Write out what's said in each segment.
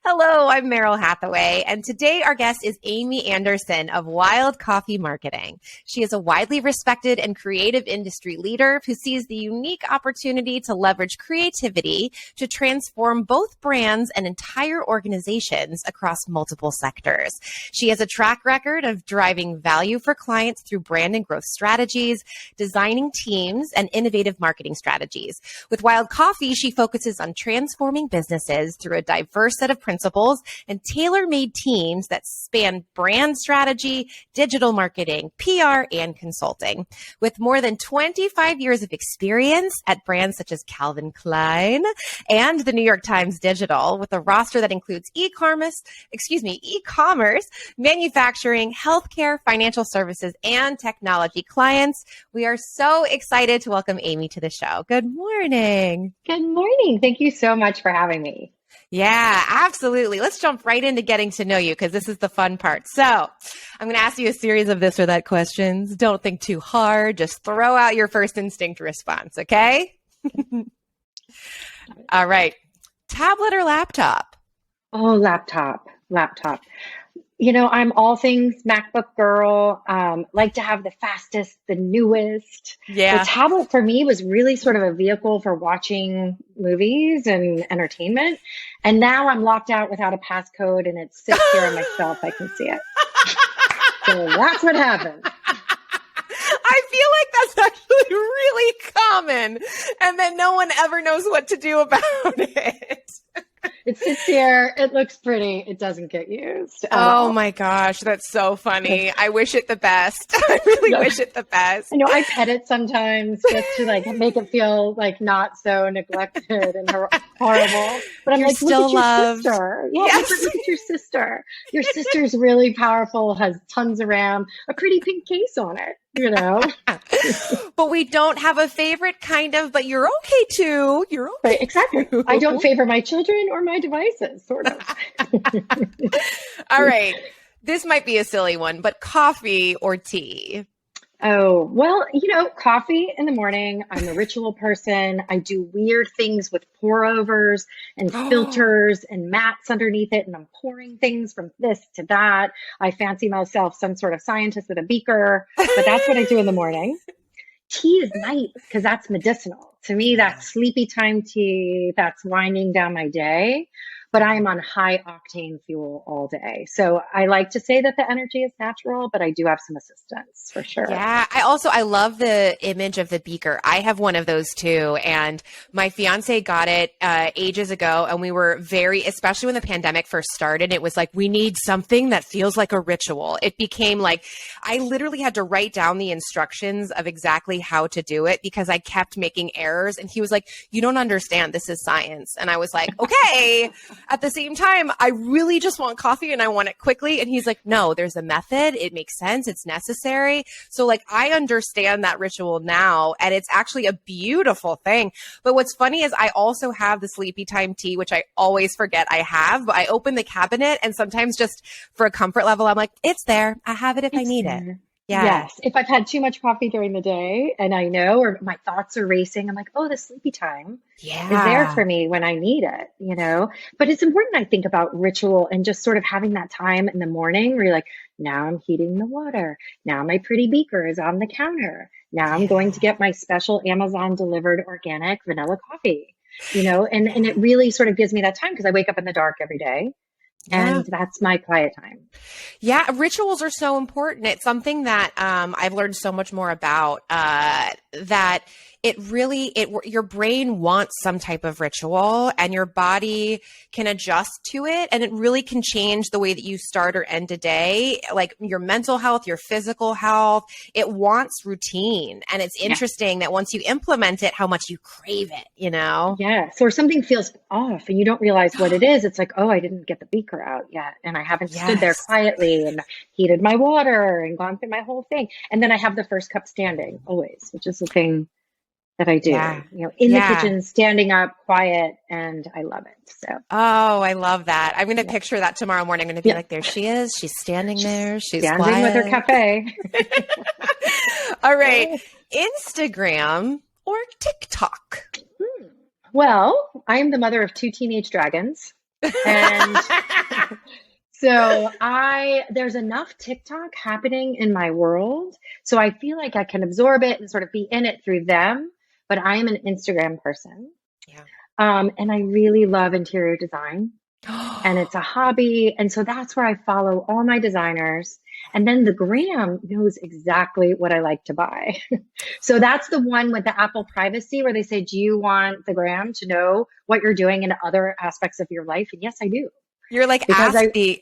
Hello, I'm Meryl Hathaway, and today our guest is Amy Anderson of Wild Coffee Marketing. She is a widely respected and creative industry leader who sees the unique opportunity to leverage creativity to transform both brands and entire organizations across multiple sectors. She has a track record of driving value for clients through brand and growth strategies, designing teams, and innovative marketing strategies. With Wild Coffee, she focuses on transforming businesses through a diverse set of principles and tailor-made teams that span brand strategy, digital marketing, PR, and consulting. With more than 25 years of experience at brands such as Calvin Klein and the New York Times Digital, with a roster that includes e-commerce, manufacturing, healthcare, financial services, and technology clients, we are so excited to welcome Amy to the show. Good morning. Good morning. Thank you so much for having me. Yeah, absolutely. Let's jump right into getting to know you because this is the fun part. So I'm going to ask you a series of this or that questions. Don't think too hard. Just throw out your first instinct response, okay? All right. Tablet or laptop? Oh, laptop. You know, I'm all things MacBook girl, like to have the fastest, the newest. Yeah. The tablet for me was really sort of a vehicle for watching movies and entertainment. And now I'm locked out without a passcode and it sits here on my shelf. I can see it. So that's what happened. I feel like that's actually really common and that no one ever knows what to do about it. It sits here. It looks pretty. It doesn't get used. Oh my gosh, that's so funny. I wish it the best. I really wish it the best. I know I pet it sometimes just to like make it feel like not so neglected and horrible. But I'm You're like, still look at your loved. sister. Yeah, Yes. look at your sister. Your sister's really powerful, has tons of RAM, a pretty pink case on it, you know. But we don't have a favorite kind of, but you're okay too. You're okay. Right, exactly. Too. I don't favor my children or my devices, sort of. All right. This might be a silly one, but coffee or tea? Oh, well, you know, coffee in the morning. I'm a ritual person. I do weird things with pour overs and filters and mats underneath it. And I'm pouring things from this to that. I fancy myself some sort of scientist with a beaker, but that's what I do in the morning. Tea is nice because that's medicinal. To me, that's sleepy time tea. That's winding down my day. But I am on high octane fuel all day. So I like to say that the energy is natural, but I do have some assistance for sure. Yeah. I love the image of the beaker. I have one of those too. And my fiance got it ages ago. And we were especially when the pandemic first started, it was like, we need something that feels like a ritual. It became like, I literally had to write down the instructions of exactly how to do it because I kept making errors. And he was like, you don't understand. This is science. And I was like, okay. At the same time, I really just want coffee and I want it quickly. And he's like, no, there's a method. It makes sense. It's necessary. So like, I understand that ritual now and it's actually a beautiful thing. But what's funny is I also have the sleepy time tea, which I always forget I have, but I open the cabinet and sometimes just for a comfort level, I'm like, it's there. I have it if I need it. Yeah. Yes. If I've had too much coffee during the day and I know, or my thoughts are racing, I'm like, oh, the sleepy time is there for me when I need it, you know? But it's important, I think, about ritual and just sort of having that time in the morning where you're like, now I'm heating the water. Now my pretty beaker is on the counter. Now I'm going to get my special Amazon delivered organic vanilla coffee, you know? And it really sort of gives me that time because I wake up in the dark every day. And that's my quiet time. Yeah, rituals are so important. It's something that I've learned so much more about that your brain wants some type of ritual and your body can adjust to it. And it really can change the way that you start or end a day, like your mental health, your physical health. It wants routine. And it's interesting that once you implement it, how much you crave it, you know? Yes. Or something feels off and you don't realize what it is. It's like, oh, I didn't get the beaker out yet. And I haven't stood there quietly and heated my water and gone through my whole thing. And then I have the first cup standing always, which is the thing that I do, you know, in the kitchen, standing up, quiet, and I love it. So, oh, I love that. I'm going to picture that tomorrow morning. I'm going to be like, there she is. She's standing there. She's standing quiet. with her cafe. All right. Instagram or TikTok? Well, I am the mother of two teenage dragons. And so there's enough TikTok happening in my world. So I feel like I can absorb it and sort of be in it through them. But I am an Instagram person. Yeah. And I really love interior design, and it's a hobby. And so that's where I follow all my designers. And then the gram knows exactly what I like to buy. So that's the one with the Apple privacy where they say, do you want the gram to know what you're doing in other aspects of your life? And yes, I do. You're like, Because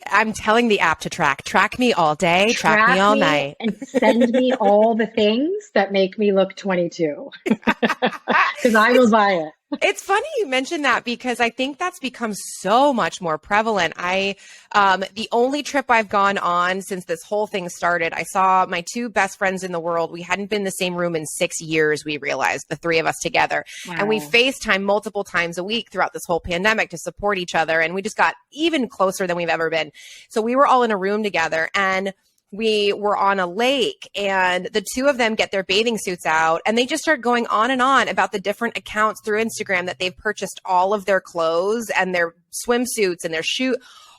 I'm telling the app to track me all day, track me track all me night. and send me all the things that make me look 22 because I will buy it. It's funny you mentioned that because I think that's become so much more prevalent. The only trip I've gone on since this whole thing started, I saw my two best friends in the world. We hadn't been in the same room in 6 years, we realized, the three of us together. Wow. And we FaceTime multiple times a week throughout this whole pandemic to support each other. And we just got even closer than we've ever been. So we were all in a room together, and we were on a lake, and the two of them get their bathing suits out, and they just start going on and on about the different accounts through Instagram that they've purchased all of their clothes and their swimsuits and their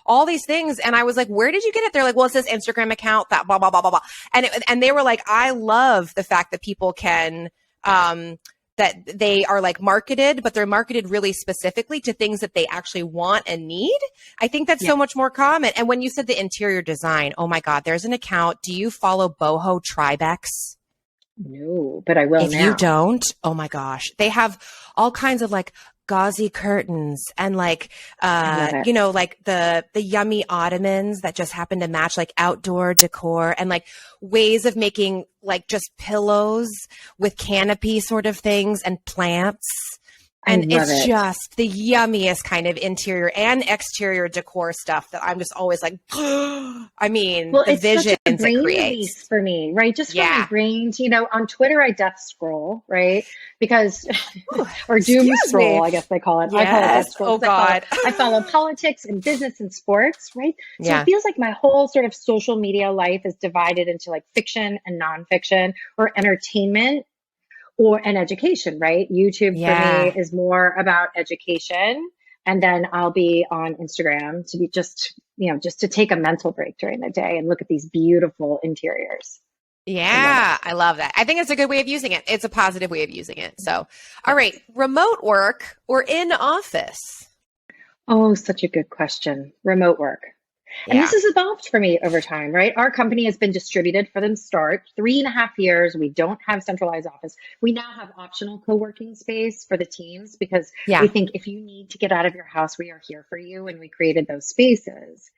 all these things. And I was like, where did you get it? They're like, well, it's this Instagram account that blah, blah, blah, blah, blah. And they were like, I love the fact that people can, that they are like marketed, but they're marketed really specifically to things that they actually want and need. I think that's so much more common. And when you said the interior design, oh my God, there's an account. Do you follow Boho Tribex? No, but I will if now. you don't, oh my gosh, they have all kinds of like gauzy curtains and like, you know, like the yummy ottomans that just happen to match like outdoor decor, and like ways of making like just pillows with canopy sort of things and plants. And it's just the yummiest kind of interior and exterior decor stuff that I'm just always like, I mean, well, the it's visions such a brain it creates release for me, right? Just for my brains, you know, on Twitter, I death scroll, right? Because, or doom scroll, I guess they call it. Yes. I call it death scroll. Oh God. I follow politics and business and sports, right? So Yeah. it feels like my whole sort of social media life is divided into like fiction and nonfiction, or entertainment or an education, right? YouTube for me is more about education. And then I'll be on Instagram to be just, you know, just to take a mental break during the day and look at these beautiful interiors. Yeah, I love that. I think it's a good way of using it. It's a positive way of using it. So, all right, remote work or in office? Oh, such a good question. Remote work. And this has evolved for me over time, right? Our company has been distributed for the start, 3.5 years. We don't have centralized office. We now have optional co-working space for the teams because we think if you need to get out of your house, we are here for you. And we created those spaces.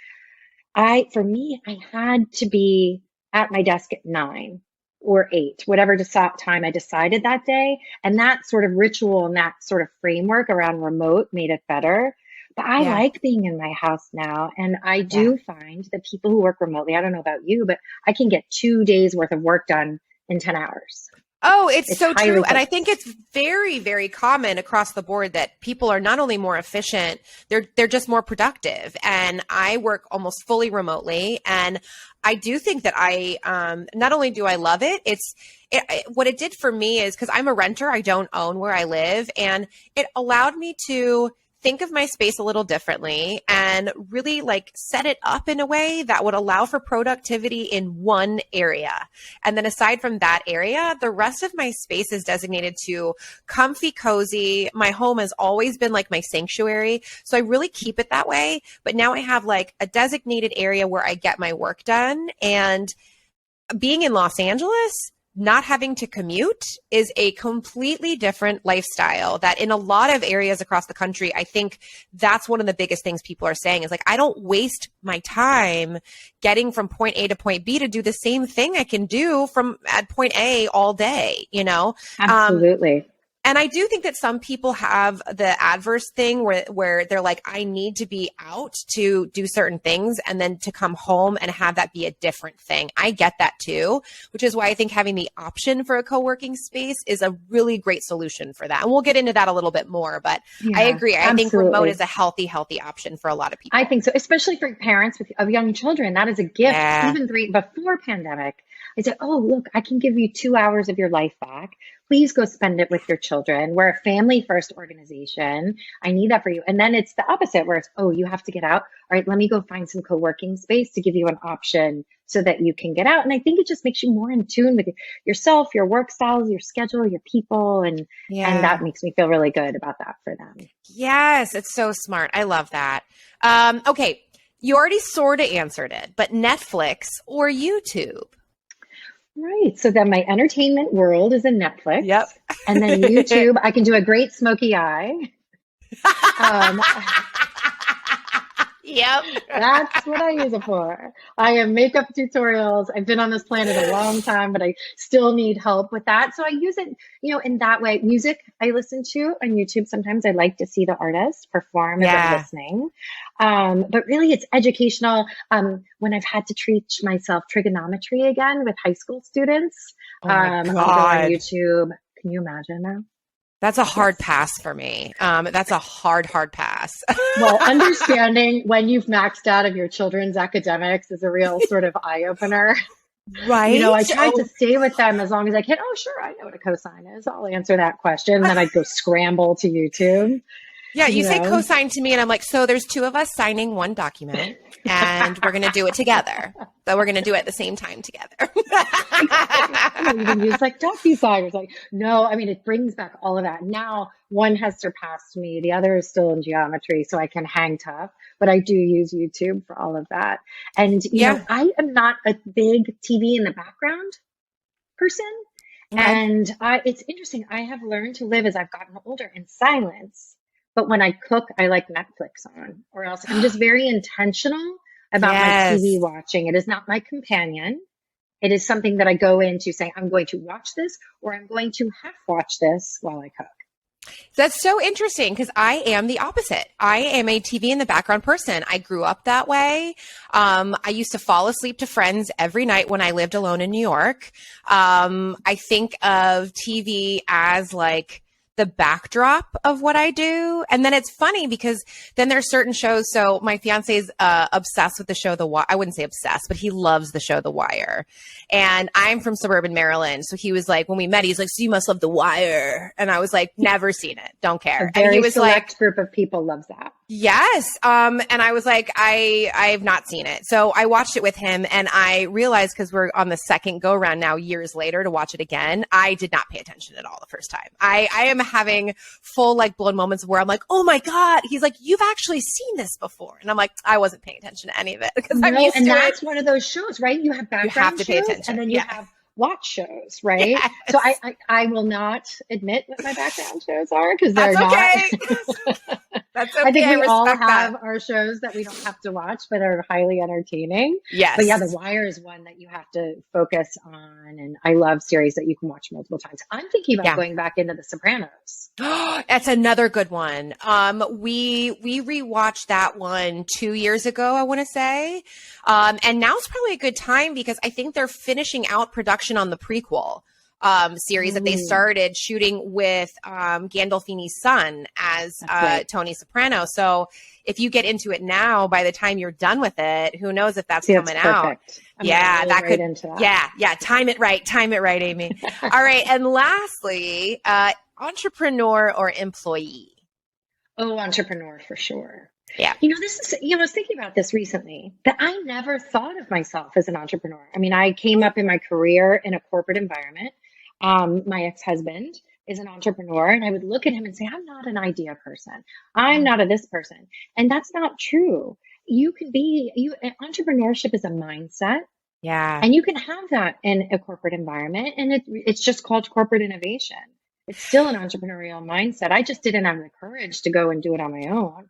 For me, I had to be at my desk at 9 or 8, whatever time I decided that day. And that sort of ritual and that sort of framework around remote made it better. But I like being in my house now. And I do find that people who work remotely, I don't know about you, but I can get 2 days worth of work done in 10 hours. Oh, it's so true. And I think it's very, very common across the board that people are not only more efficient, they're just more productive. And I work almost fully remotely. And I do think that not only do I love it, what it did for me is, because I'm a renter, I don't own where I live. And it allowed me to think of my space a little differently and really like set it up in a way that would allow for productivity in one area. And then aside from that area, the rest of my space is designated to comfy, cozy. My home has always been like my sanctuary. So I really keep it that way. But now I have like a designated area where I get my work done. And being in Los Angeles, not having to commute is a completely different lifestyle that in a lot of areas across the country, I think that's one of the biggest things people are saying is like, I don't waste my time getting from point A to point B to do the same thing I can do at point A all day, you know? Absolutely. And I do think that some people have the adverse thing where they're like, I need to be out to do certain things and then to come home and have that be a different thing. I get that too, which is why I think having the option for a co-working space is a really great solution for that. And we'll get into that a little bit more, but I agree. I think remote is a healthy option for a lot of people. I think so, especially for parents of young children. That is a gift. Even before pandemic, I said, oh, look, I can give you 2 hours of your life back. please go spend it with your children. We're a family first organization. I need that for you. And then it's the opposite where it's, oh, you have to get out. All right, let me go find some co-working space to give you an option so that you can get out. And I think it just makes you more in tune with yourself, your work styles, your schedule, your people. And that makes me feel really good about that for them. Yes, it's so smart. I love that. Okay, you already sort of answered it, but Netflix or YouTube? Right. So then my entertainment world is in Netflix. Yep. And then YouTube, I can do a great smoky eye. Yep. That's what I use it for. I have makeup tutorials. I've been on this planet a long time, but I still need help with that. So I use it, in that way. Music I listen to on YouTube. Sometimes I like to see the artist perform as I'm listening. But really it's educational. When I've had to teach myself trigonometry again with high school students, I'll go on YouTube. Can you imagine now? That's a hard pass for me. That's a hard pass. Well, understanding when you've maxed out of your children's academics is a real sort of eye opener. Right. I try to stay with them as long as I can. Oh, sure. I know what a cosine is. I'll answer that question. And then I'd go scramble to YouTube. Yeah, you say cosine to me, and I'm like, so there's two of us signing one document, and we're going to do it together. So we're going to do it at the same time together. I even use like DocuSign. It's like, no, I mean, it brings back all of that. Now one has surpassed me. The other is still in geometry, so I can hang tough. But I do use YouTube for all of that. And, I am not a big TV in the background person. Okay. And it's interesting. I have learned to live as I've gotten older in silence. But when I cook, I like Netflix on, or else I'm just very intentional about my TV watching. It is not my companion. It is something that I go into saying, I'm going to watch this, or I'm going to half watch this while I cook. That's so interesting because I am the opposite. I am a TV in the background person. I grew up that way. I used to fall asleep to Friends every night when I lived alone in New York. I think of TV as like the backdrop of what I do. And then it's funny because then there's certain shows. So my fiance is obsessed with the show The Wire. I wouldn't say obsessed, but he loves the show The Wire. And I'm from suburban Maryland. So he was like, when we met, he's like, so you must love The Wire. And I was like, never seen it. Don't care. A very and he was select like, group of people loves that. Yes. And I was like, I have not seen it. So I watched it with him and I realized because we're on the second go round now years later to watch it again, I did not pay attention at all the first time. I am having full like blown moments where I'm like, oh my God. He's like, you've actually seen this before. And I'm like, I wasn't paying attention to any of it because I'm used to it. And that's one of those shows, right? You have background you have to pay shows, attention. and then you have watch shows, right? Yes. So I will not admit what my background shows are because they're not. That's okay. I think we all have our shows that we don't have to watch, but are highly entertaining. Yes. But yeah, The Wire is one that you have to focus on. And I love series that you can watch multiple times. I'm thinking about going back into The Sopranos. That's another good one. We rewatched that one 2 years ago, I want to say. And now's probably a good time because I think they're finishing out production on the prequel series that they started shooting with Gandolfini's son as Tony Soprano. So if you get into it now, by the time you're done with it, who knows if that's coming out. Yeah, that could. Yeah. Time it right, Amy. All right. And lastly, entrepreneur or employee? Oh, entrepreneur for sure. Yeah. This is, I was thinking about this recently that I never thought of myself as an entrepreneur. I mean, I came up in my career in a corporate environment. My ex-husband is an entrepreneur, and I would look at him and say, I'm not an idea person. I'm not a this person. And that's not true. Entrepreneurship is a mindset. Yeah. And you can have that in a corporate environment, and it's just called corporate innovation. It's still an entrepreneurial mindset. I just didn't have the courage to go and do it on my own.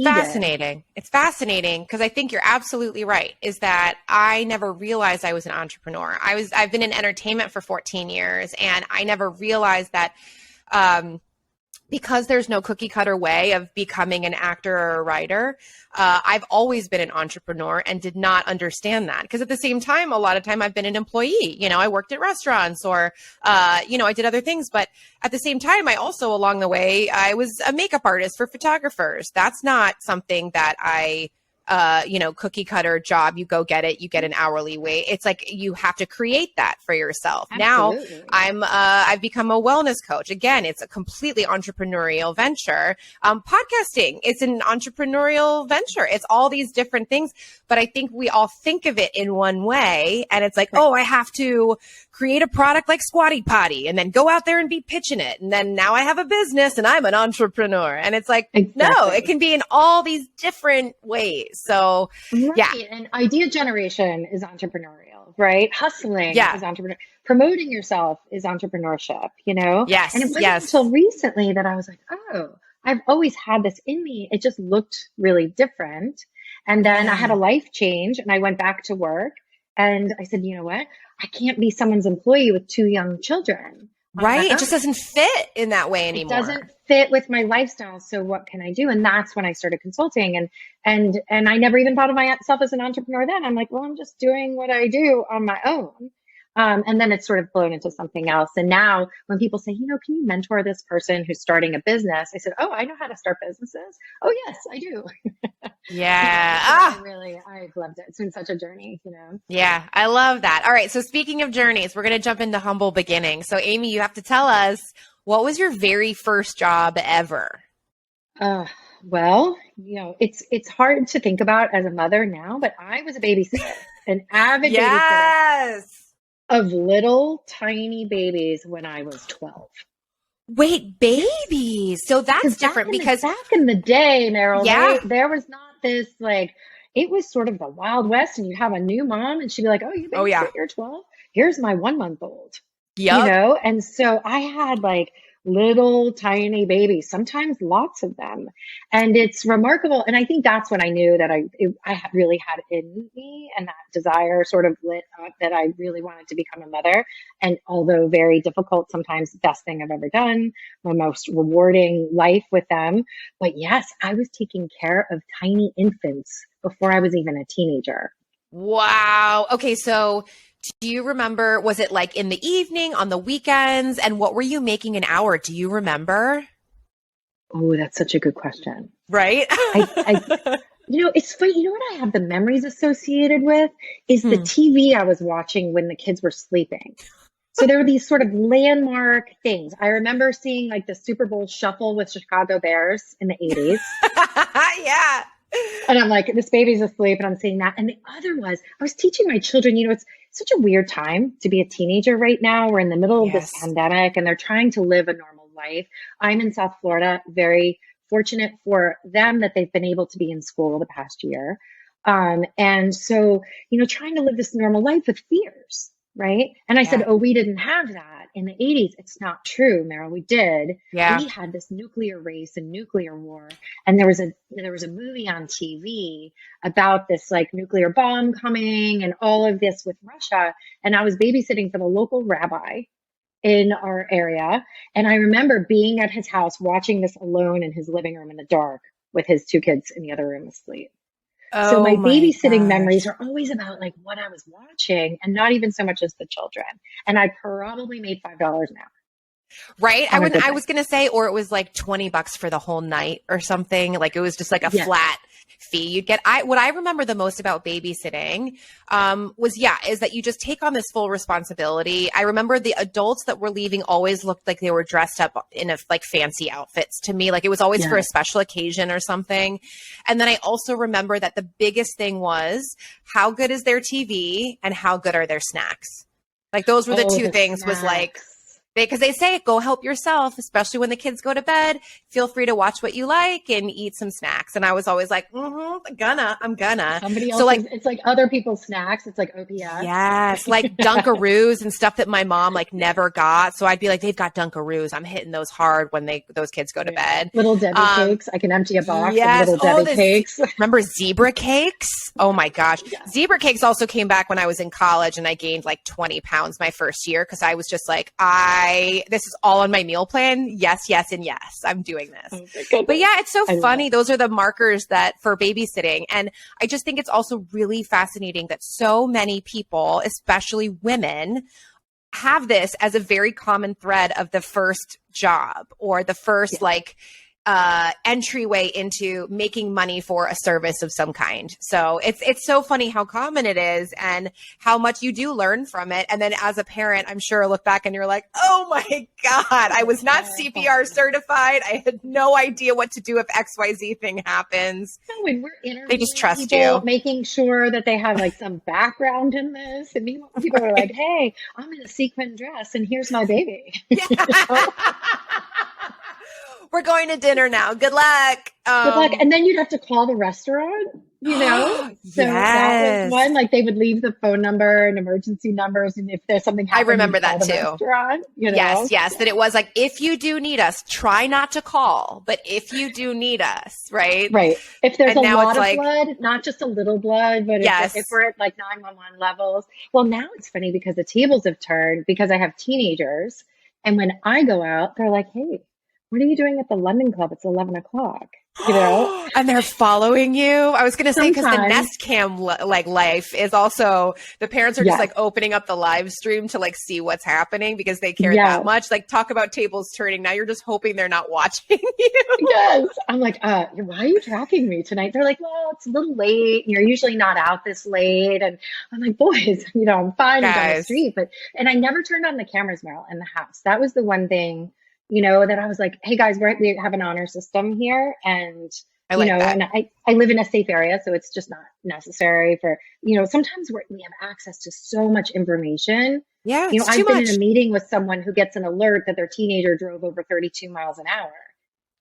Fascinating. It's fascinating because I think you're absolutely right, is that I never realized I was an entrepreneur. I've been in entertainment for 14 years and I never realized that because there's no cookie cutter way of becoming an actor or a writer, I've always been an entrepreneur and did not understand that. Because at the same time, a lot of time I've been an employee. I worked at restaurants or, I did other things. But at the same time, I also, along the way, I was a makeup artist for photographers. That's not something that I cookie cutter job. You go get it, you get an hourly wage. It's like you have to create that for yourself. Absolutely. Now I've become a wellness coach. Again, it's a completely entrepreneurial venture. Podcasting, it's an entrepreneurial venture. It's all these different things, but I think we all think of it in one way. And it's like, oh, I have to create a product like Squatty Potty and then go out there and be pitching it. And then now I have a business and I'm an entrepreneur. And it's like, no, it can be in all these different ways. So yeah. And idea generation is entrepreneurial, right? Hustling is entrepreneurial. Promoting yourself is entrepreneurship, Yes. And it wasn't until recently that I was like, oh, I've always had this in me. It just looked really different. And then I had a life change and I went back to work and I said, you know what? I can't be someone's employee with 2 young children. Right. It just doesn't fit in that way anymore. It doesn't fit with my lifestyle. So what can I do? And that's when I started consulting and I never even thought of myself as an entrepreneur then. I'm like, well, I'm just doing what I do on my own. And then it's sort of blown into something else. And now when people say, can you mentor this person who's starting a business? I said, oh, I know how to start businesses. Oh, yes, I do. Yeah. I've loved it. It's been such a journey, Yeah, I love that. All right. So speaking of journeys, we're going to jump into humble beginnings. So Amy, you have to tell us, what was your very first job ever? Well, it's hard to think about as a mother now, but I was a babysitter, an avid babysitter of little tiny babies when I was 12. Wait, babies. So that's different because back in the day, Meryl, there was not this it was sort of the Wild West and you'd have a new mom and she'd be like, oh, you babysit, you're 12. Here's my 1-month-old, And so I had little tiny babies, sometimes lots of them. And it's remarkable. And I think that's when I knew that I really had in me and that desire sort of lit up that I really wanted to become a mother. And although very difficult, sometimes the best thing I've ever done, my most rewarding life with them. But yes, I was taking care of tiny infants before I was even a teenager. Wow. Okay. So do you remember, was it in the evening, on the weekends? And what were you making an hour? Do you remember? Oh, that's such a good question. Right? It's funny. You know what I have the memories associated with is the TV I was watching when the kids were sleeping. So there were these sort of landmark things. I remember seeing the Super Bowl shuffle with Chicago Bears in the 80s. Yeah. And I'm like, this baby's asleep and I'm seeing that. And the other was, I was teaching my children, it's such a weird time to be a teenager right now. We're in the middle of this pandemic and they're trying to live a normal life. I'm in South Florida, very fortunate for them that they've been able to be in school the past year. And so, trying to live this normal life with fears, right? And I said, oh, we didn't have that in the 80s. It's not true, Meryl. We did. Yeah. We had this nuclear race and nuclear war. And there was a movie on TV about this nuclear bomb coming and all of this with Russia. And I was babysitting for the local rabbi in our area. And I remember being at his house, watching this alone in his living room in the dark with his 2 kids in the other room asleep. So my babysitting memories are always about what I was watching and not even so much as the children. And I probably made $5 an hour. Right. I was going to say, or it was $20 for the whole night or something. It was just a flat fee you'd get. What I remember the most about babysitting is that you just take on this full responsibility. I remember the adults that were leaving always looked like they were dressed up in fancy outfits to me. It was always for a special occasion or something. And then I also remember that the biggest thing was how good is their TV and how good are their snacks? Those were the two things snacks. Was because they say, go help yourself, especially when the kids go to bed. Feel free to watch what you like and eat some snacks. And I was always like, I'm gonna. Somebody else, it's other people's snacks. It's OPS. Yes, Dunkaroos and stuff that my mom never got. So I'd be like, they've got Dunkaroos. I'm hitting those hard when those kids go to bed. Little Debbie cakes. I can empty a box of Little Debbie cakes. Remember zebra cakes? Oh my gosh. Yeah. Zebra cakes also came back when I was in college and I gained 20 pounds my first year because I was just this is all on my meal plan. Yes, yes, and yes, I'm doing this. Oh, but yeah, it's so funny. Those are the markers that for babysitting. And I just think it's also really fascinating that so many people, especially women, have this as a very common thread of the first job or the first entryway into making money for a service of some kind. So it's so funny how common it is and how much you do learn from it. And then as a parent, I'm sure look back and you're like, oh my God, I was not CPR certified. I had no idea what to do if XYZ thing happens. No, and we're interviewing They just trust people, you. making sure that they have like some background in this. And meanwhile, people are like, hey, I'm in a sequin dress and here's my baby. Yeah. We're going to dinner now. Good luck. Good luck. And then you'd have to call the restaurant, So that was one, like they would leave the phone number and emergency numbers. And if there's something happening, I remember that too. Restaurant, Yes. That it was like, if you do need us, try not to call, but if you do need us, right? Right. If there's a lot of blood, not just a little blood, but if we're at like 911 levels. Well, now it's funny because the tables have turned because I have teenagers. And when I go out, they're like, hey, what are you doing at the London Club? It's 11 o'clock, And they're following you. I was going to say, because the Nest Cam life is also, the parents are just like opening up the live stream to like see what's happening because they care that much. Like talk about tables turning. Now you're just hoping they're not watching you. Yes. I'm like, why are you tracking me tonight? They're like, well, it's a little late. You're usually not out this late. And I'm like, boys, I'm fine down the street. And I never turned on the cameras, Meryl, in the house. That was the one thing that I was like, hey guys, we have an honor system here. And, and I live in a safe area, so it's just not necessary for, sometimes we have access to so much information. Yeah. I've been in a meeting with someone who gets an alert that their teenager drove over 32 miles an hour.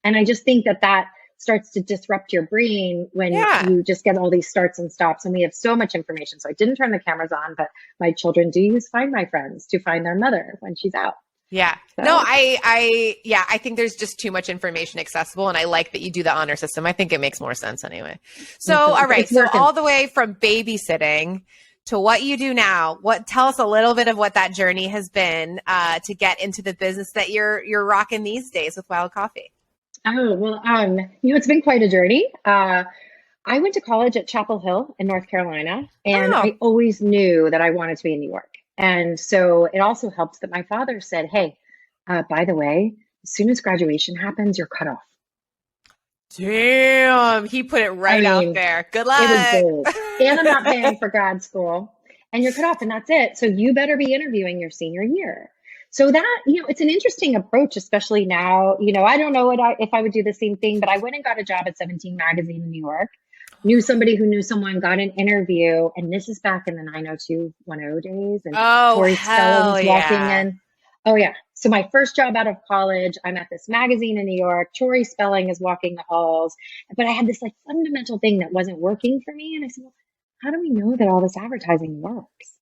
And I just think that starts to disrupt your brain when you just get all these starts and stops. And we have so much information. So I didn't turn the cameras on, but my children do use Find My Friends to find their mother when she's out. Yeah. So. No, I think there's just too much information accessible. And I like that you do the honor system. I think it makes more sense anyway. So, all right. So all the way from babysitting to what you do now, tell us a little bit of what that journey has been to get into the business that you're rocking these days with Wild Coffee. Oh, well, it's been quite a journey. I went to college at Chapel Hill in North Carolina, and I always knew that I wanted to be in New York. And so it also helps that my father said, hey, by the way, as soon as graduation happens, you're cut off. Damn, he put it out there. Good luck. It was gold. And I'm not paying for grad school. And you're cut off, and that's it. So you better be interviewing your senior year. So that, it's an interesting approach, especially now. I don't know if I would do the same thing, but I went and got a job at 17 Magazine in New York. Knew somebody who knew someone, got an interview, and this is back in the 90210 days. And Tori Spelling's walking in. Oh yeah. So my first job out of college, I'm at this magazine in New York. Tori Spelling is walking the halls, but I had this like fundamental thing that wasn't working for me. And I said, well, how do we know that all this advertising works?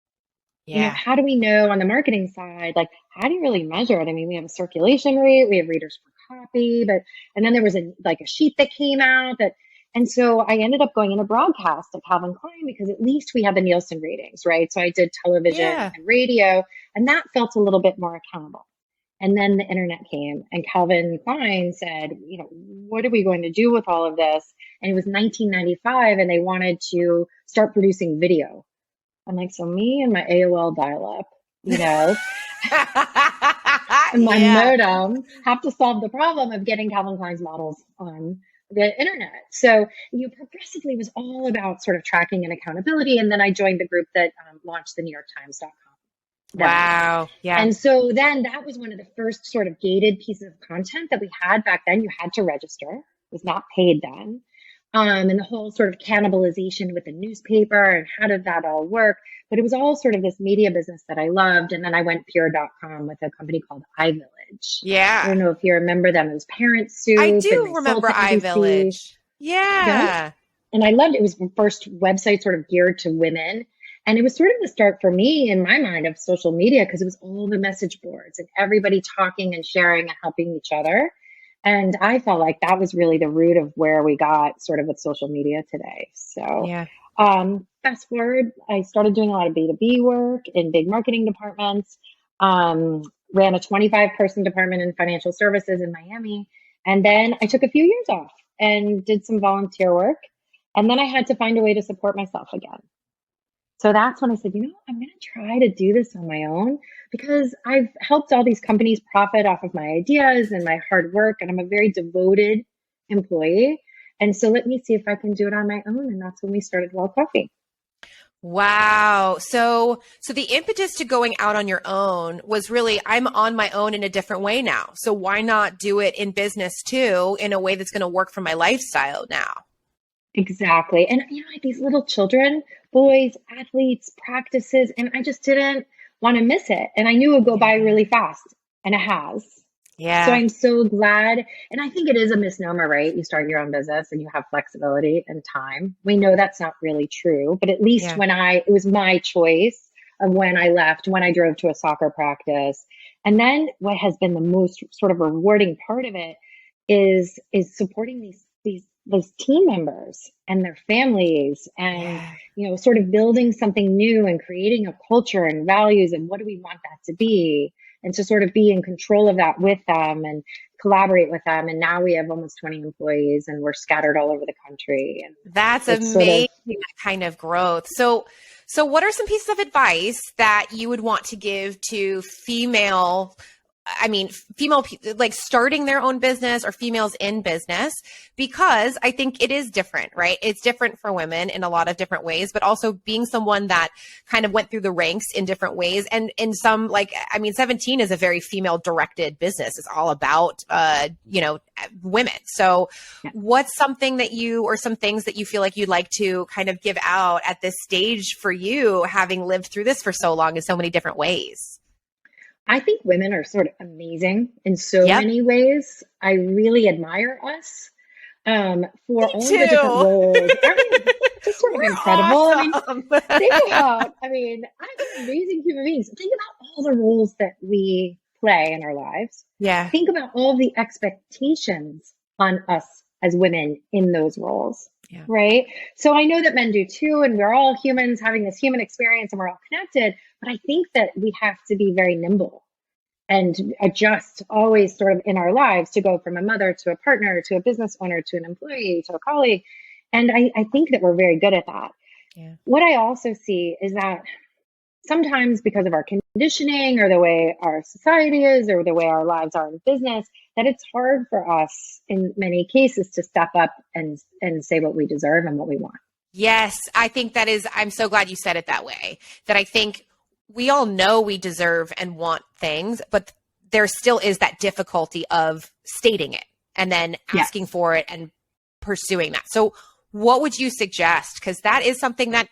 Yeah. How do we know on the marketing side, like, how do you really measure it? I mean, we have a circulation rate, we have readers per copy, and then there was a sheet that came out and so I ended up going into broadcast at Calvin Klein because at least we had the Nielsen ratings, right? So I did television and radio, and that felt a little bit more accountable. And then the internet came, and Calvin Klein said, what are we going to do with all of this? And it was 1995, and they wanted to start producing video. I'm like, so me and my AOL dial-up, and my modem have to solve the problem of getting Calvin Klein's models on the internet. So progressively was all about sort of tracking and accountability. And then I joined the group that launched the NewYorkTimes.com. Wow. Yeah. And so then that was one of the first sort of gated pieces of content that we had back then. You had to register. It was not paid then. And the whole sort of cannibalization with the newspaper and how did that all work? But it was all sort of this media business that I loved. And then I went pure.com with a company called iVillage. Yeah. I don't know if you remember them. It was Parent Soup. I do remember iVillage. Yeah. And I loved it. It was the first website sort of geared to women. And it was sort of the start for me in my mind of social media because it was all the message boards and everybody talking and sharing and helping each other. And I felt like that was really the root of where we got sort of with social media today. So fast forward, I started doing a lot of B2B work in big marketing departments, ran a 25-person department in financial services in Miami. And then I took a few years off and did some volunteer work. And then I had to find a way to support myself again. So that's when I said, I'm going to try to do this on my own because I've helped all these companies profit off of my ideas and my hard work. And I'm a very devoted employee. And so let me see if I can do it on my own. And that's when we started Wild Coffee. Wow. So the impetus to going out on your own was really, I'm on my own in a different way now. So why not do it in business too, in a way that's going to work for my lifestyle now? Exactly. And I had these little children, boys, athletes, practices, and I just didn't want to miss it. And I knew it would go by really fast, and it has. So Yeah. I'm so glad. And I think it is a misnomer, right? You start your own business and you have flexibility and time. We know that's not really true, but at least Yeah. it was my choice of when I left, when I drove to a soccer practice. And then what has been the most sort of rewarding part of it is supporting those team members and their families, and Yeah. sort of building something new and creating a culture and values and what do we want that to be, and to sort of be in control of that with them and collaborate with them. And now we have almost 20 employees and we're scattered all over the country, and That's it's sort of amazing, that kind of growth. So what are some pieces of advice that you would want to give to female, like starting their own business or females in business? Because I think it is different, right? It's different for women in a lot of different ways, but also being someone that kind of went through the ranks in different ways. And in some, 17 is a very female directed business. It's all about, women. So yeah. what's something that or some things that you feel like you'd like to kind of give out at this stage for you, having lived through this for so long in so many different ways? I think women are sort of amazing in so Yep. many ways. I really admire us for Me all the different too. roles. Aren't we just sort of We're incredible? I mean, awesome. I'm amazing human beings. Think about all the roles that we play in our lives. Yeah. Think about all the expectations on us as women in those roles, Yeah. right? So I know that men do too, and we're all humans having this human experience and we're all connected, but I think that we have to be very nimble and adjust always sort of in our lives to go from a mother to a partner to a business owner to an employee to a colleague. And I think that we're very good at that. Yeah. What I also see is that sometimes because of our conditioning or the way our society is or the way our lives are in business, that it's hard for us in many cases to step up and say what we deserve and what we want. Yes, I think I'm so glad you said it that way, that I think we all know we deserve and want things, but there still is that difficulty of stating it and then asking for it and pursuing that. So what would you suggest? Because that is something that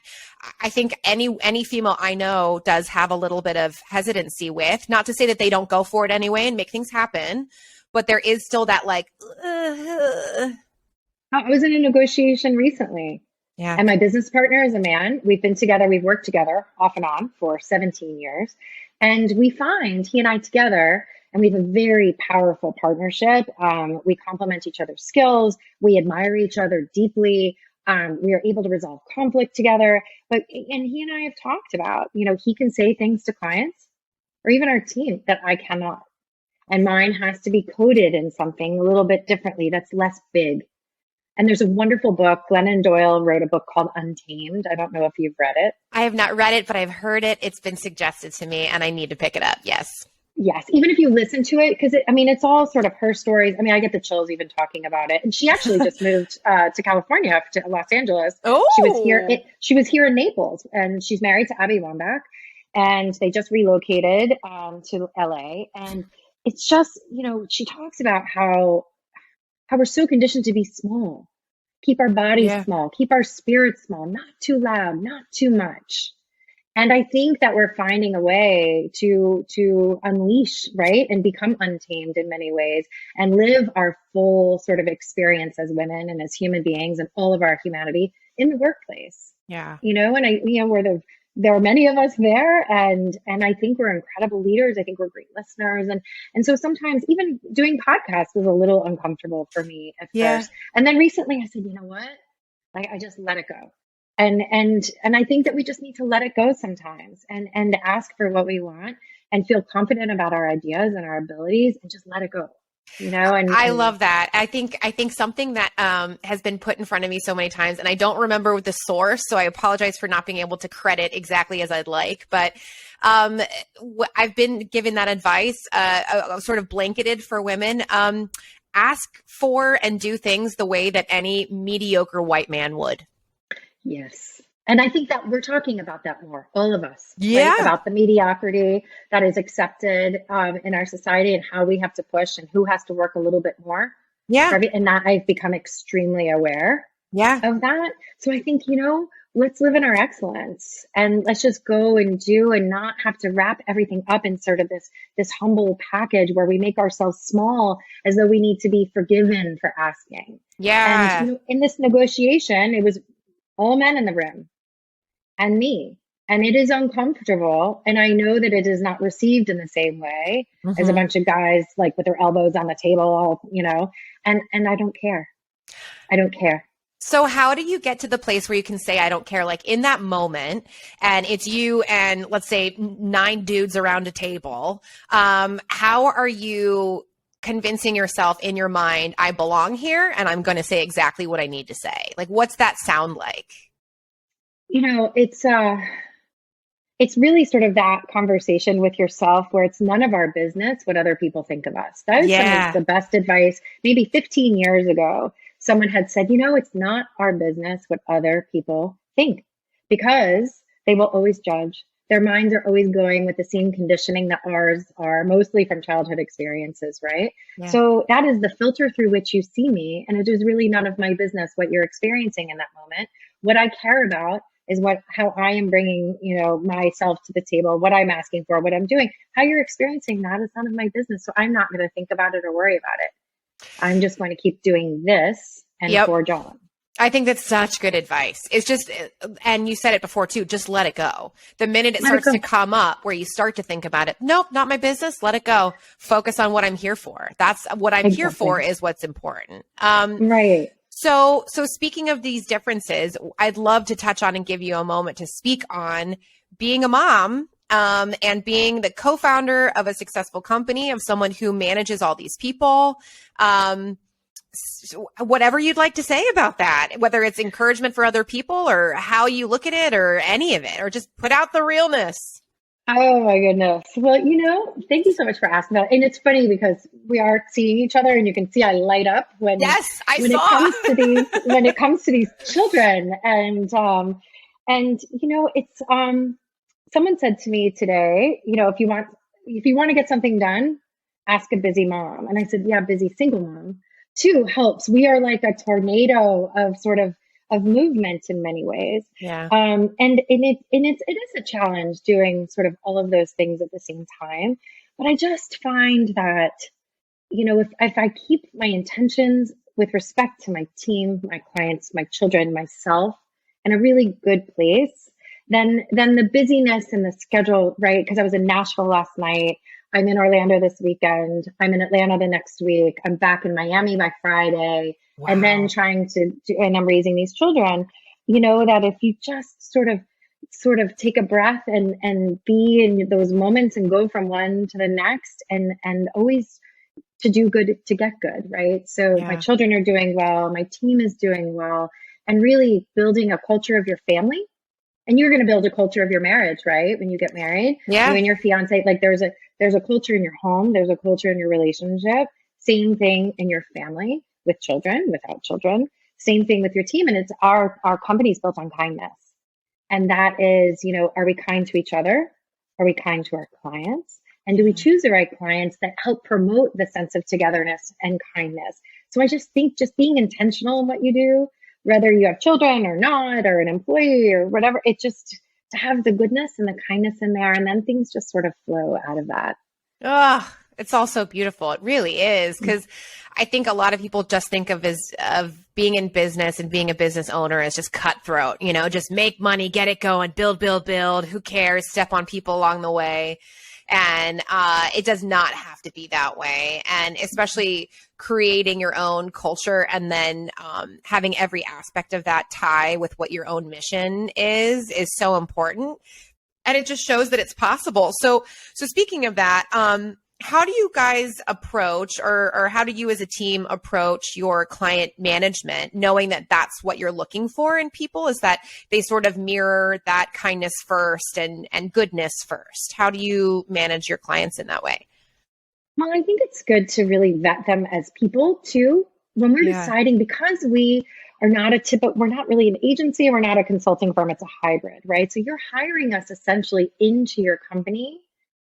I think any female I know does have a little bit of hesitancy with. Not to say that they don't go for it anyway and make things happen, but there is still that I was in a negotiation recently. Yeah. And my business partner is a man. We've worked together off and on for 17 years. And we find he and I together, and we have a very powerful partnership. We complement each other's skills. We admire each other deeply. We are able to resolve conflict together. And he and I have talked about, he can say things to clients or even our team that I cannot. And mine has to be coded in something a little bit differently that's less big. And there's a wonderful book. Glennon Doyle wrote a book called Untamed. I don't know if you've read it. I have not read it, but I've heard it. It's been suggested to me and I need to pick it up. Yes. Yes. Even if you listen to it, because it's all sort of her stories. I get the chills even talking about it. And she actually just moved to California, to Los Angeles. Oh, She was here in Naples, and she's married to Abby Wambach, and they just relocated to LA. And it's just, she talks about how we're so conditioned to be small, keep our bodies small, keep our spirits small, not too loud, not too much. And I think that we're finding a way to unleash, right, and become untamed in many ways and live our full sort of experience as women and as human beings and all of our humanity in the workplace. Yeah. And there are many of us there, and I think we're incredible leaders. I think we're great listeners. And so sometimes even doing podcasts was a little uncomfortable for me at first. And then recently I said, you know what? I just let it go. And I think that we just need to let it go sometimes and ask for what we want and feel confident about our ideas and our abilities and just let it go. And I love that. I think something that has been put in front of me so many times, and I don't remember the source, so I apologize for not being able to credit exactly as I'd like, but I've been given that advice, sort of blanketed for women. ask for and do things the way that any mediocre white man would. Yes. And I think that we're talking about that more, all of us, right? Yeah. About the mediocrity that is accepted in our society and how we have to push and who has to work a little bit more. Yeah. And that I've become extremely aware Yeah. of that. So I think, let's live in our excellence and let's just go and do and not have to wrap everything up in sort of this humble package where we make ourselves small as though we need to be forgiven for asking. Yeah. And in this negotiation, it was all men in the room and me. And it is uncomfortable. And I know that it is not received in the same way as a bunch of guys like with their elbows on the table, and I don't care. I don't care. So how do you get to the place where you can say, I don't care, like in that moment, and it's you and let's say 9 dudes around a table? How are you convincing yourself in your mind, I belong here and I'm going to say exactly what I need to say? Like, what's that sound like? It's really sort of that conversation with yourself where it's none of our business what other people think of us. That is some of the best advice. Maybe 15 years ago, someone had said, it's not our business what other people think, because they will always judge. Their minds are always going with the same conditioning that ours are, mostly from childhood experiences, right? Yeah. So that is the filter through which you see me. And it is really none of my business what you're experiencing in that moment. What I care about is how I am bringing, myself to the table, what I'm asking for, what I'm doing. How you're experiencing that is none of my business. So I'm not going to think about it or worry about it. I'm just going to keep doing this and forge on. I think that's such good advice. It's just, and you said it before too, just let it go. The minute it starts to come up where you start to think about it, nope, not my business, let it go. Focus on what I'm here for. That's what I'm here for is what's important. Right. So speaking of these differences, I'd love to touch on and give you a moment to speak on being a mom, and being the co-founder of a successful company, of someone who manages all these people. Whatever you'd like to say about that, whether it's encouragement for other people or how you look at it or any of it, or just put out the realness. Oh my goodness. Well, thank you so much for asking that. And it's funny because we are seeing each other and you can see I light up when it comes to these children. And it's someone said to me today, if you want to get something done, ask a busy mom. And I said, yeah, busy single mom too helps. We are like a tornado of sort of movement in many ways. Yeah. And it is a challenge doing sort of all of those things at the same time. But I just find that, if I keep my intentions with respect to my team, my clients, my children, myself in a really good place, then the busyness and the schedule, right? Because I was in Nashville last night. I'm in Orlando this weekend. I'm in Atlanta the next week. I'm back in Miami by Friday. Wow. And then and I'm raising these children, that if you just sort of take a breath and be in those moments and go from one to the next and always to do good, to get good, right? So my children are doing well. My team is doing well, and really building a culture of your family. And you're going to build a culture of your marriage, right? When you get married, you and your fiance, like there's a culture in your home. There's a culture in your relationship. Same thing in your family, with children, without children. Same thing with your team. And it's our company is built on kindness. And that is, are we kind to each other? Are we kind to our clients? And do we choose the right clients that help promote the sense of togetherness and kindness? So I just think just being intentional in what you do, whether you have children or not, or an employee or whatever, it just to have the goodness and the kindness in there. And then things just sort of flow out of that. Oh, it's all so beautiful. It really is. Because I think a lot of people just think of being in business and being a business owner as just cutthroat, just make money, get it going, build, build, build. Who cares? Step on people along the way. And it does not have to be that way. And especially creating your own culture and then having every aspect of that tie with what your own mission is so important. And it just shows that it's possible. So speaking of that, how do you guys approach or how do you as a team approach your client management, knowing that that's what you're looking for in people, is that they sort of mirror that kindness first and goodness first? How do you manage your clients in that way? Well, I think it's good to really vet them as people too. When we're Yeah. deciding, because we are not we're not really an agency, we're not a consulting firm, it's a hybrid, right? So you're hiring us essentially into your company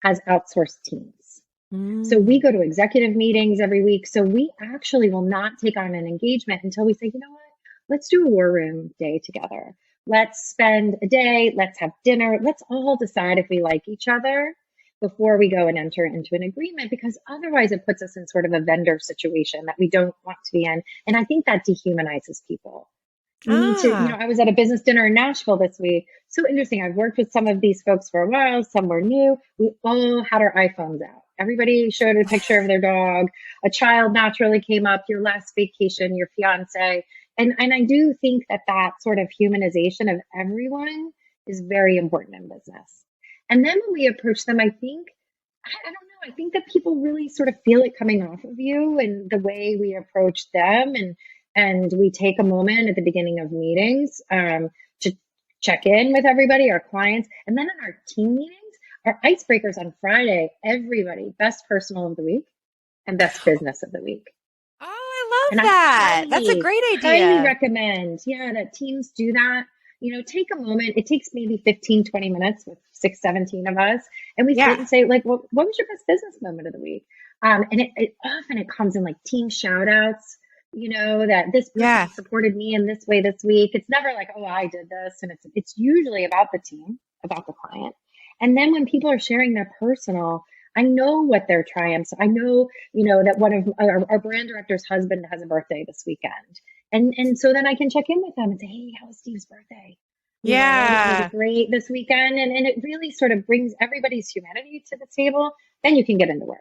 as outsourced teams. So we Mm. go to executive meetings every week. So we actually will not take on an engagement until we say, you know what, let's do a war room day together. Let's spend a day, let's have dinner, let's all decide if we like each other before we go and enter into an agreement, because otherwise it puts us in sort of a vendor situation that we don't want to be in. And I think that dehumanizes people. You need to, Ah, I was at a business dinner in Nashville this week. So interesting. I've worked with some of these folks for a while. Some were new. We all had our iPhones out. Everybody showed a picture of their dog. A child naturally came up, your last vacation, your fiance. And I do think that that sort of humanization of everyone is very important in business. And then when we approach them, I think, I don't know, I think that people really sort of feel it coming off of you and the way we approach them. And we take a moment at the beginning of meetings to check in with everybody, our clients. And then in our team meetings, our icebreakers on Friday, everybody, best personal of the week and best business of the week. oh, I And love I that. That's a great highly idea. recommend, yeah, that teams do that. Take a moment. It takes maybe 15, 20 minutes with 6, 17 of us. And we sit Yeah. and say, like, well, what was your best business moment of the week? And it often it comes in like team shout outs, that this Yeah. person supported me in this way this week. It's never like, oh, I did this. And it's usually about the team, about the client. And then when people are sharing their personal, I know what their triumphs. I know, that one of our brand director's husband has a birthday this weekend. And so then I can check in with them and say, hey, how was Steve's birthday? Was it Yeah. great this weekend? And it really sort of brings everybody's humanity to the table. Then you can get into work.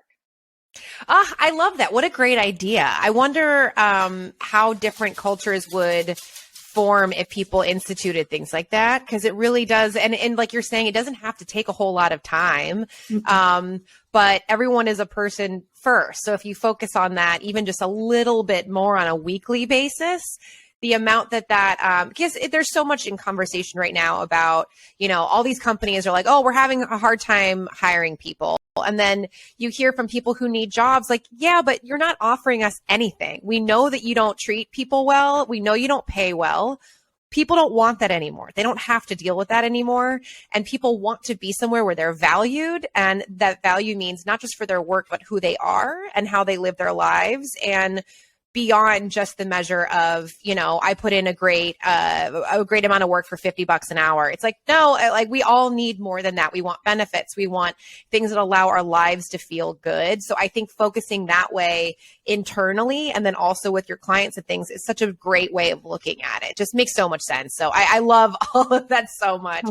Ah, I love that. What a great idea. I wonder how different cultures would form if people instituted things like that, because it really does. And like you're saying, it doesn't have to take a whole lot of time. Mm-hmm. But everyone is a person first. So if you focus on that, even just a little bit more on a weekly basis, the amount because there's so much in conversation right now about, all these companies are like, oh, we're having a hard time hiring people. And then you hear from people who need jobs like, yeah, but you're not offering us anything. We know that you don't treat people well. We know you don't pay well. People don't want that anymore. They don't have to deal with that anymore. And people want to be somewhere where they're valued. And that value means not just for their work, but who they are and how they live their lives. And beyond just the measure of, I put in a great amount of work for $50 an hour. It's like, no, like we all need more than that. We want benefits. We want things that allow our lives to feel good. So I think focusing that way internally and then also with your clients and things is such a great way of looking at it. Just makes so much sense. So I love all of that so much.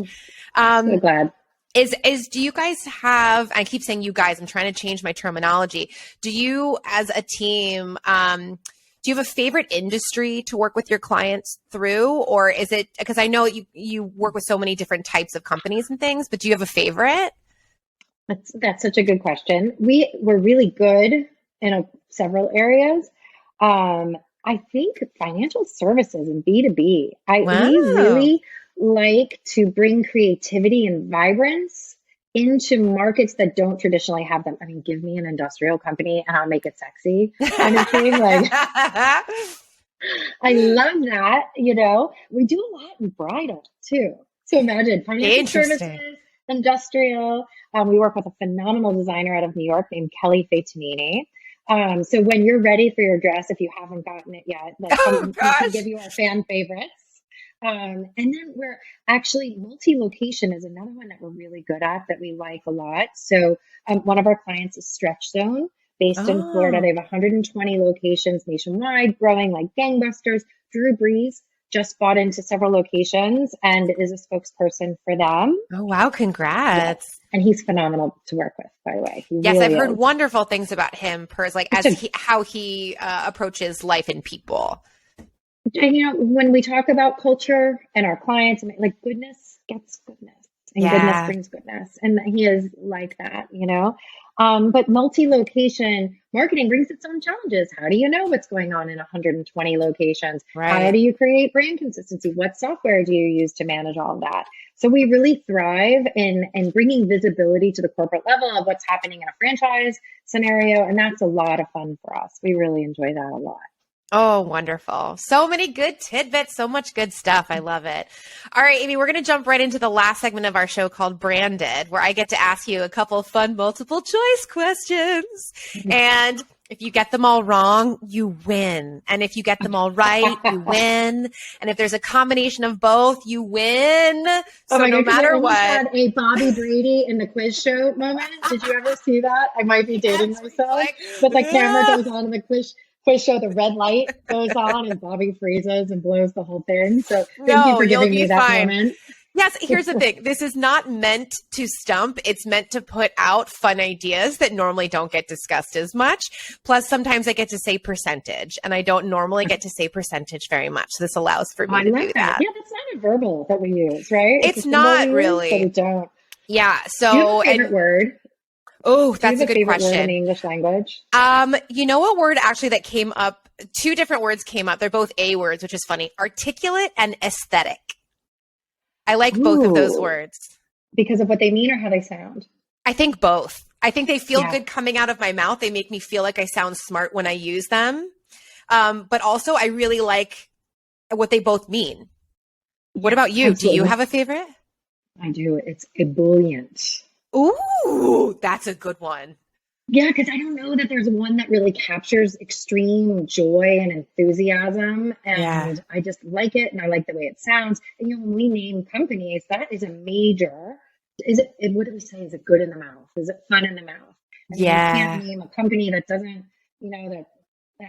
Oh, so glad. Do you guys have, I keep saying you guys, I'm trying to change my terminology. Do you as a team, do you have a favorite industry to work with your clients through? Or is it, because I know you work with so many different types of companies and things, but do you have a favorite? That's such a good question. We're really good in several areas. I think financial services and B2B. We Wow. really like to bring creativity and vibrance into markets that don't traditionally have them. I mean, give me an industrial company and I'll make it sexy kind of thing. Like, I love that. We do a lot in bridal too. So imagine financial services, Interesting. industrial. We work with a phenomenal designer out of New York named Kelly Faitanini. So when you're ready for your dress, if you haven't gotten it yet, Oh we can gosh. give you our fan favorites. And then we're actually multi-location is another one that we're really good at that we like a lot. So one of our clients is Stretch Zone based in Florida. Oh. They have 120 locations nationwide, growing like gangbusters. Drew Brees just bought into several locations and is a spokesperson for them. Oh wow, Yes. congrats. And he's phenomenal to work with, by the way. He Yes, I've really heard is. wonderful things about him Such a how he approaches life and people. when we talk about culture and our clients, like goodness gets goodness. and goodness Yeah. brings goodness. And he is like that, you know? But multi-location marketing brings its own challenges. How do you know what's going on in 120 locations? How Right. do you create brand consistency? What software do you use to manage all of that? So we really thrive in bringing visibility to the corporate level of what's happening in a franchise scenario. And that's a lot of fun for us. We really enjoy that a lot. Oh, wonderful. So many good tidbits, so much good stuff. I love it. All right, Amy, we're going to jump right into the last segment of our show called Branded, where I get to ask you a couple of fun multiple choice questions. And if you get them all wrong, you win. And if you get them all right, you win. And if there's a combination of both, you win. So Oh my no God, because I matter almost what. had a Bobby Brady in the quiz show moment. Did you ever see that? I might be dating Yes, where he's myself, like, but the camera "Ah." goes on in the quiz show, the red light goes on and Bobby freezes and blows the whole thing. So thank you No, for you'll giving be me that fine. moment. Yes, here's the thing. This is not meant to stump. It's meant to put out fun ideas that normally don't get discussed as much. Plus, sometimes I get to say percentage, and I don't normally get to say percentage very much. This allows for Oh, me I to love do that. that. Yeah, that's not a verbal that we use, right? It's a It's symbol we not use, but we really. don't. Yeah. Do you have So, a favorite and word? oh, Do you that's a have a good favorite word in the question. English language? You know a word actually that came up, two different words came up. They're both A words, which is funny. Articulate and aesthetic. I like both of those Ooh, words. because of what they mean or how they sound? I think both. I think they feel Yeah. good coming out of my mouth. They make me feel like I sound smart when I use them. But also, I really like what they both mean. What Yes, about you? Do you absolutely. have a favorite? I do. It's ebullient. Ooh, that's a good one. Yeah, because I don't know that there's one that really captures extreme joy and enthusiasm. Yeah. And I just like it and I like the way it sounds. And when we name companies, that is a major, what do we say? Is it good in the mouth? Is it fun in the mouth? I mean, you can't Yeah. name a company that doesn't, that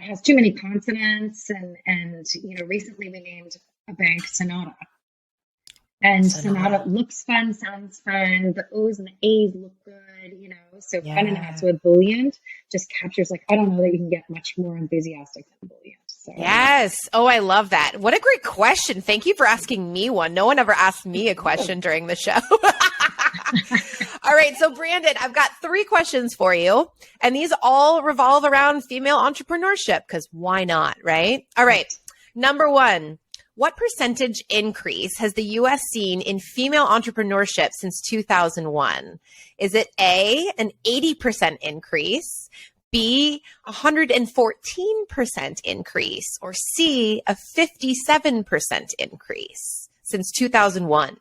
has too many consonants. And recently we named a bank Sonata. And Sonata Sonata. looks fun, sounds fun. The O's and the A's look good. So fun in the mouth. Yeah. So ebullient just captures, like, I don't know that you can get much more enthusiastic than ebullient. So I love Yes. Oh, I love that. What a great question. Thank you for asking me one. No one ever asked me a it. question during the show. All right. So, Brandon, I've got three questions for you. And these all revolve around female entrepreneurship because why not? Right. All right. Number one, what percentage increase has the US seen in female entrepreneurship since 2001? Is it A, an 80% increase, B, 114% increase, or C, a 57% increase since 2001?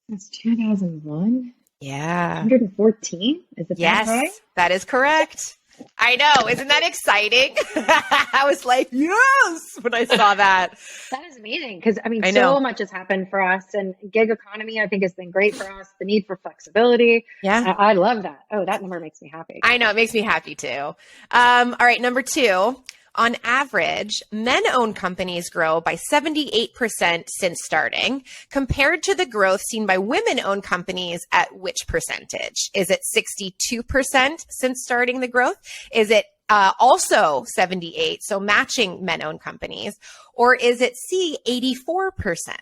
Since 2001, Yeah. 114? Is it that Yes, high? that is correct. I know. Isn't that exciting? I was like, yes, when I saw that. That is amazing because I mean, I know. so much has happened for us, and gig economy I think has been great for us. The need for flexibility, Yeah. I love that. Oh, that number makes me happy. I know. It makes me happy too. All right. Number two. On average, men-owned companies grow by 78% since starting, compared to the growth seen by women-owned companies at which percentage? Is it 62% since starting the growth? Is it also 78, so matching men-owned companies? Or is it C, 84%?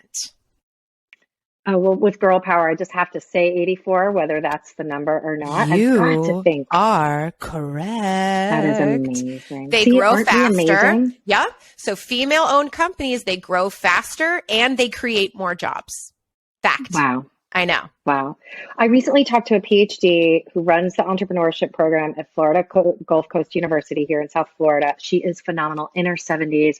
Well, with girl power, I just have to say 84, whether that's the number or not. I've got to You think are that is correct. amazing. They See, grow aren't we faster. amazing? Yeah. So female owned companies, they grow faster and they create more jobs. Fact. Wow. I know. Wow. I recently talked to a PhD who runs the entrepreneurship program at Florida Gulf Coast University here in South Florida. She is phenomenal, in her 70s,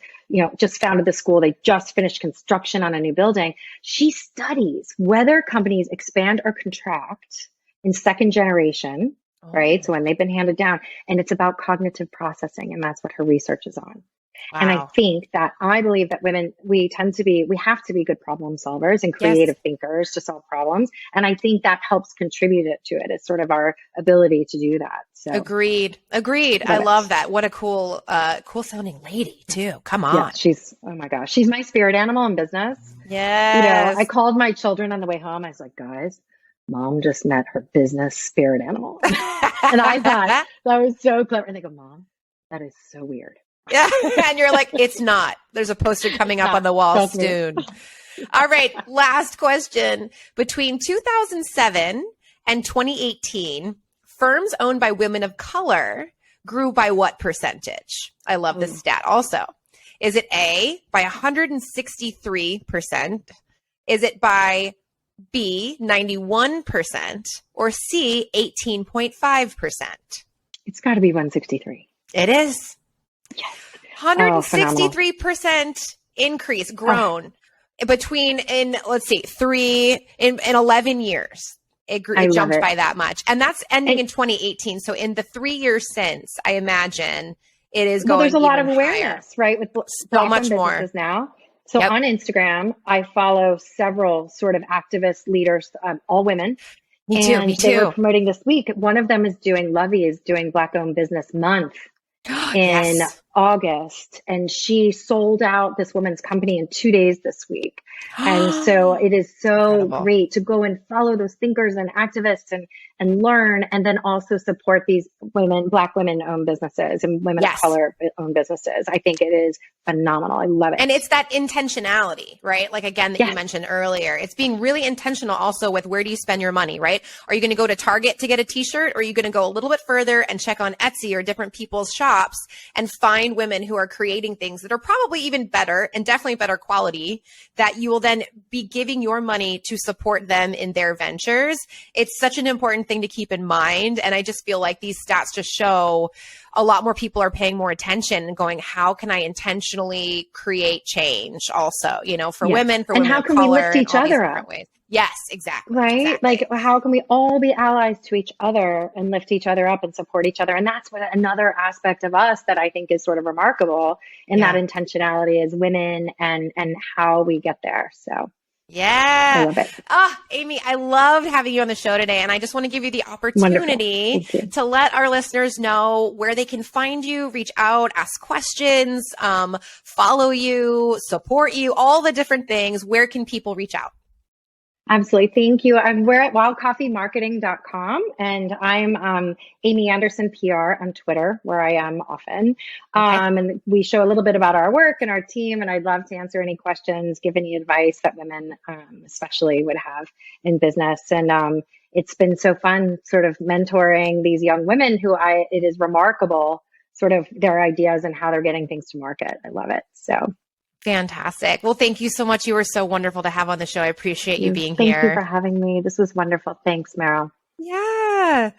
just founded the school. They just finished construction on a new building. She studies whether companies expand or contract in second generation, right? Oh, So when they've been handed down, and it's about cognitive processing, and that's what her research is on. And I wow. believe that women, we have to be good problem solvers and Yes. creative thinkers to solve problems. And I think that helps contribute it to it. It's sort of our ability to do that. So Agreed. Agreed. I love love it. that. What a cool sounding lady too. Come Yeah, on. oh my gosh, she's my spirit animal in business. Yes. I called my children on the way home. I was like, guys, mom just met her business spirit animal. And I thought that was so clever. And they go, Mom, that is so weird. Yeah. And you're like, it's not. There's a poster coming up on the wall Trust me. soon. All right. Last question. Between 2007 and 2018, firms owned by women of color grew by what percentage? I love this stat also. Is it A, by 163%? Is it by B, 91%? Or C, 18.5%? It's got to be 163. It is. Yes. 163% increase grown between in 11 years. It jumped by that much. And that's ending in 2018. So in the 3 years since, I imagine it is going there's a lot of even awareness, higher. right? With So much more businesses now. So on Instagram, I follow several sort of activist leaders, all women. Me too. They were promoting this week. One of them is doing Black Owned Business Month in August. And she sold out this woman's company in 2 days this week. And so it is so great to go and follow those thinkers and activists and learn, and then also support these Black women owned businesses and women of color owned businesses. I think it is phenomenal. I love it. And it's that intentionality, right? Like again, that you mentioned earlier, it's being really intentional also with where do you spend your money, right? Are you going to go to Target to get a t-shirt, or are you going to go a little bit further and check on Etsy or different people's shops and find women who are creating things that are probably even better and definitely better quality, that you will then be giving your money to support them in their ventures? It's such an important thing to keep in mind. And I just feel like these stats just show a lot more people are paying more attention and going, how can I intentionally create change also, for women, for women how of can color, we lift each other up? Ways. Yes, exactly. Right? Exactly. Like, how can we all be allies to each other and lift each other up and support each other? And that's what another aspect of us that I think is sort of remarkable in that intentionality is women and how we get there. So yeah. I love it. Amy, I loved having you on the show today. And I just want to give you the opportunity to let our listeners know where they can find you, reach out, ask questions, follow you, support you, all the different things. Where can people reach out? Absolutely. Thank you. We're at wildcoffeemarketing.com, and I'm Amy Anderson PR on Twitter, where I am often. And we show a little bit about our work and our team, and I'd love to answer any questions, give any advice that women especially would have in business. And it's been so fun sort of mentoring these young women it is remarkable sort of their ideas and how they're getting things to market. I love it. So. Fantastic. Well, thank you so much. You were so wonderful to have on the show. I appreciate you being here. Thank you for having me. This was wonderful. Thanks, Meryl. Yeah.